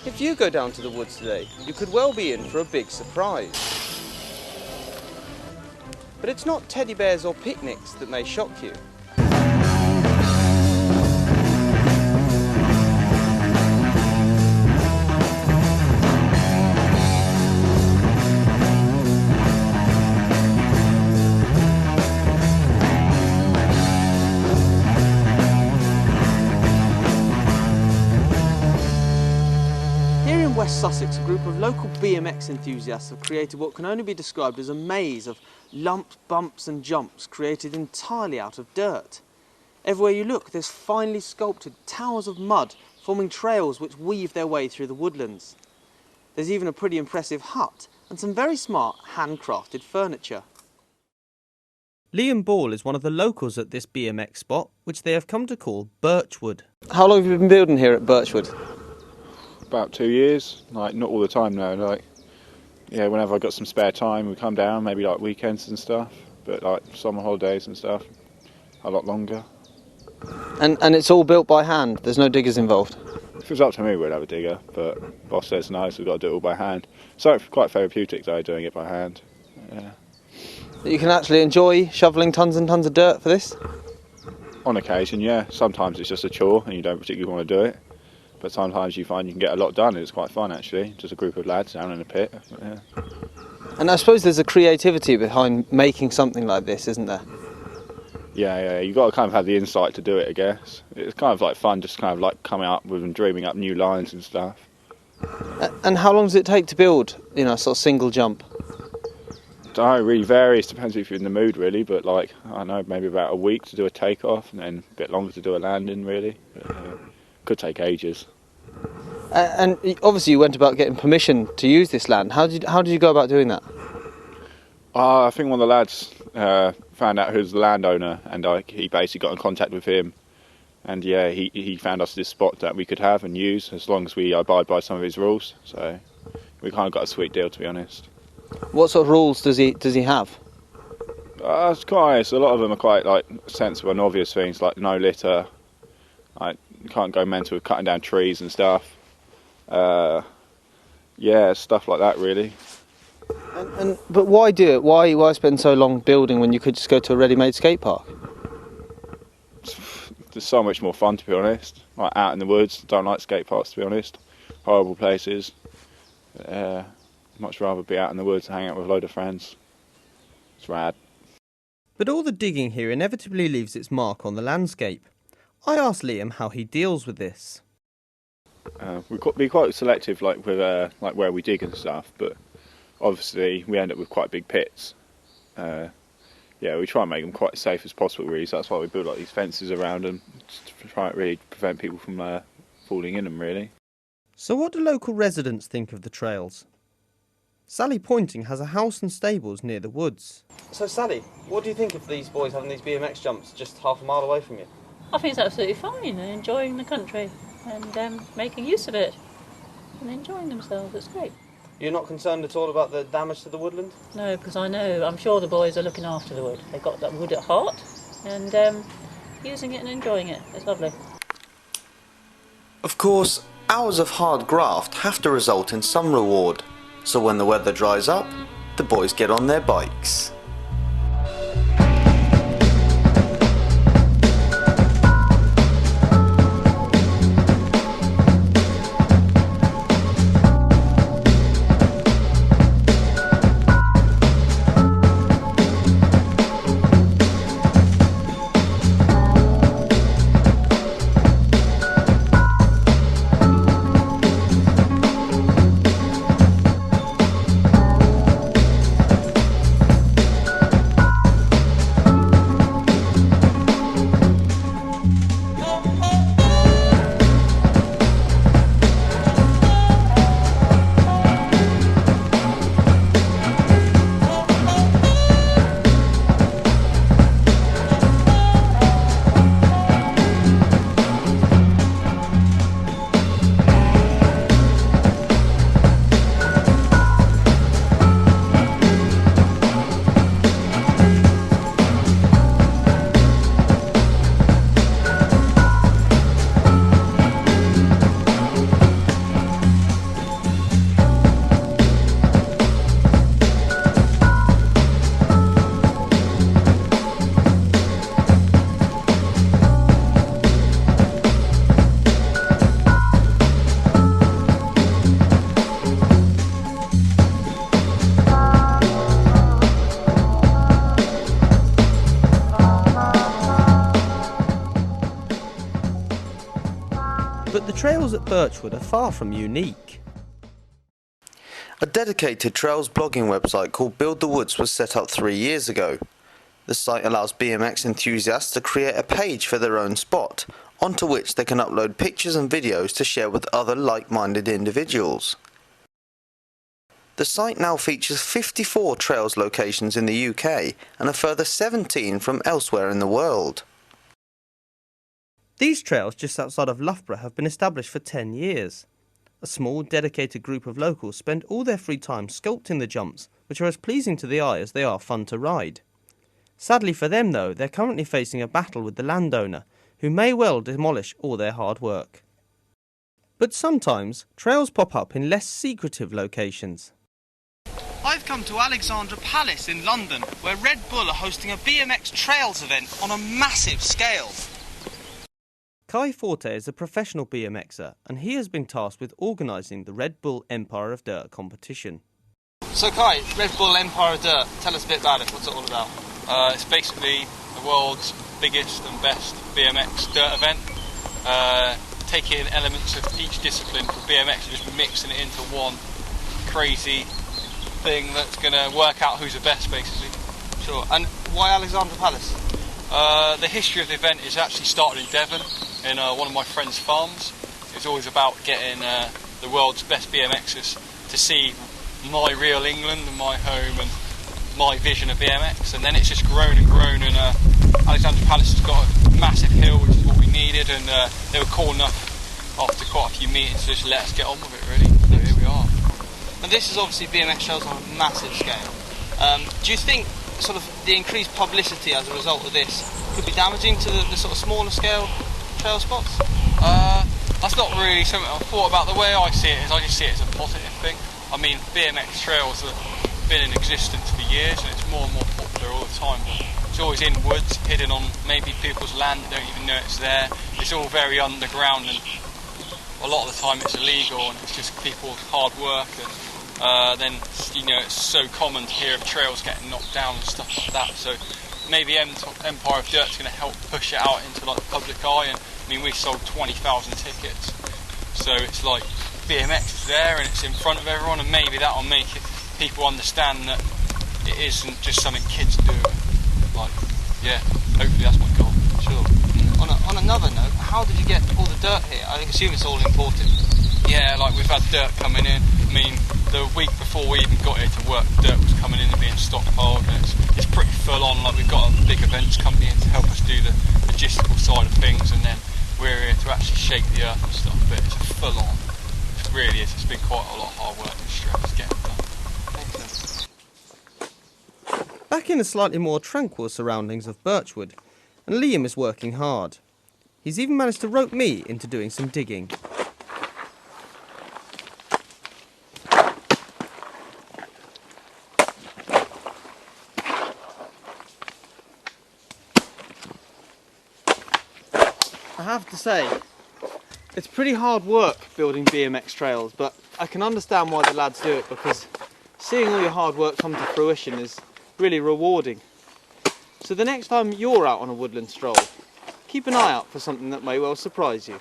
If you go down to the woods today, you could well be in for a big surprise. But it's not teddy bears or picnics that may shock you. West Sussex, a group of local BMX enthusiasts have created what can only be described as a maze of lumps, bumps and jumps created entirely out of dirt. Everywhere you look, there's finely sculpted towers of mud forming trails which weave their way through the woodlands. There's even a pretty impressive hut and some very smart handcrafted furniture. Liam Ball is one of the locals at this BMX spot, which they have come to call Birchwood. How long have you been building here at Birchwood? About 2 years, like not all the time now, like yeah, whenever I got some spare time we come down, maybe like weekends and stuff, but like summer holidays and stuff, a lot longer. And it's all built by hand, there's no diggers involved? If it was up to me we'd have a digger, but boss says no, so we've got to do it all by hand. So it's quite therapeutic though, doing it by hand. Yeah. You can actually enjoy shoveling tons and tons of dirt for this? On occasion, yeah. Sometimes it's just a chore and you don't particularly want to do it. But sometimes you find you can get a lot done and it's quite fun actually. Just a group of lads down in a pit. Yeah. And I suppose there's a creativity behind making something like this, isn't there? Yeah, you've got to kind of have the insight to do it, I guess. It's kind of like fun, just kind of like coming up with and dreaming up new lines and stuff. And how long does it take to build, you know, a sort of single jump? Don't know, it really varies, depends if you're in the mood really, but like, I don't know, maybe about a week to do a takeoff and then a bit longer to do a landing really. But, could take ages. And obviously you went about getting permission to use this land. How did you go about doing that? I think one of the lads found out who's the landowner and he basically got in contact with him and yeah, he found us this spot that we could have and use as long as we abide by some of his rules. So we kind of got a sweet deal, to be honest. What sort of rules does he have? It's quite nice. A lot of them are quite like sensible and obvious things, like no litter. Like, you can't go mental with cutting down trees and stuff. Yeah, stuff like that really. But why do it? Why spend so long building when you could just go to a ready-made skate park? There's so much more fun, to be honest. Like out in the woods. Don't like skate parks, to be honest. Horrible places. Much rather be out in the woods and hang out with a load of friends. It's rad. But all the digging here inevitably leaves its mark on the landscape. I asked Liam how he deals with this. We've got to be quite selective, like with like where we dig and stuff. But obviously, we end up with quite big pits. Yeah, we try and make them quite as safe as possible, really. So that's why we build like these fences around them to try and really prevent people from falling in them, really. So, what do local residents think of the trails? Sally Pointing has a house and stables near the woods. So, Sally, what do you think of these boys having these BMX jumps just half a mile away from you? I think it's absolutely fine. They're enjoying the country and making use of it and enjoying themselves. It's great. You're not concerned at all about the damage to the woodland? No, because I'm sure the boys are looking after the wood. They've got that wood at heart and using it and enjoying it. It's lovely. Of course, hours of hard graft have to result in some reward. So when the weather dries up, the boys get on their bikes. trails at Birchwood are far from unique. A dedicated trails blogging website called Build the Woods was set up 3 years ago. The site allows BMX enthusiasts to create a page for their own spot, onto which they can upload pictures and videos to share with other like-minded individuals. The site now features 54 trails locations in the UK and a further 17 from elsewhere in the world. These trails just outside of Loughborough have been established for 10 years. A small, dedicated group of locals spend all their free time sculpting the jumps, which are as pleasing to the eye as they are fun to ride. Sadly for them though, they're currently facing a battle with the landowner, who may well demolish all their hard work. But sometimes, trails pop up in less secretive locations. I've come to Alexandra Palace in London, where Red Bull are hosting a BMX Trails event on a massive scale. Kai Forte is a professional BMXer, and he has been tasked with organising the Red Bull Empire of Dirt competition. So Kai, Red Bull Empire of Dirt, tell us a bit about it. What's it all about? It's basically the world's biggest and best BMX dirt event, taking elements of each discipline from BMX and just mixing it into one crazy thing that's going to work out who's the best, basically. Sure. And why Alexandra Palace? The history of the event is actually started in Devon, in one of my friend's farms. It's always about getting the world's best BMXers to see my real England and my home and my vision of BMX, and then it's just grown and grown, and Alexandra Palace has got a massive hill, which is what we needed, and they were cool enough after quite a few meetings to just let us get on with it, really. So here we are. And this is obviously BMX Trails on a massive scale. Do you think sort of the increased publicity as a result of this could be damaging to the sort of smaller scale trail spots? That's not really something I've thought about. The way I see it is I just see it as a positive thing. I mean, BMX Trails have been in existence for years and it's more and more popular all the time, but it's always in woods, hidden on maybe people's land that don't even know it's there. It's all very underground, and a lot of the time it's illegal, and it's just people's hard work, and then it's so common to hear of trails getting knocked down and stuff like that. So maybe Empire of Dirt's going to help push it out into like the public eye. And I mean, we sold 20,000 tickets, so it's like BMX is there and it's in front of everyone, and maybe that'll make people understand that it isn't just something kids do. Like, yeah, hopefully that's my goal. Sure. On another note, how did you get all the dirt here? I assume it's all imported. Yeah, like we've had dirt coming in. I mean, the week before we even got here to work, dirt was coming in and being stockpiled, and it's pretty full on. Like, we've got a big events company in to help us do the logistical side of things, and then we're here to actually shake the earth and stuff. But it's full on. It really is. It's been quite a lot of hard work and stress getting it done. Back in the slightly more tranquil surroundings of Birchwood, and Liam is working hard. He's even managed to rope me into doing some digging. I have to say, it's pretty hard work building BMX trails, but I can understand why the lads do it, because seeing all your hard work come to fruition is really rewarding. So the next time you're out on a woodland stroll, keep an eye out for something that may well surprise you.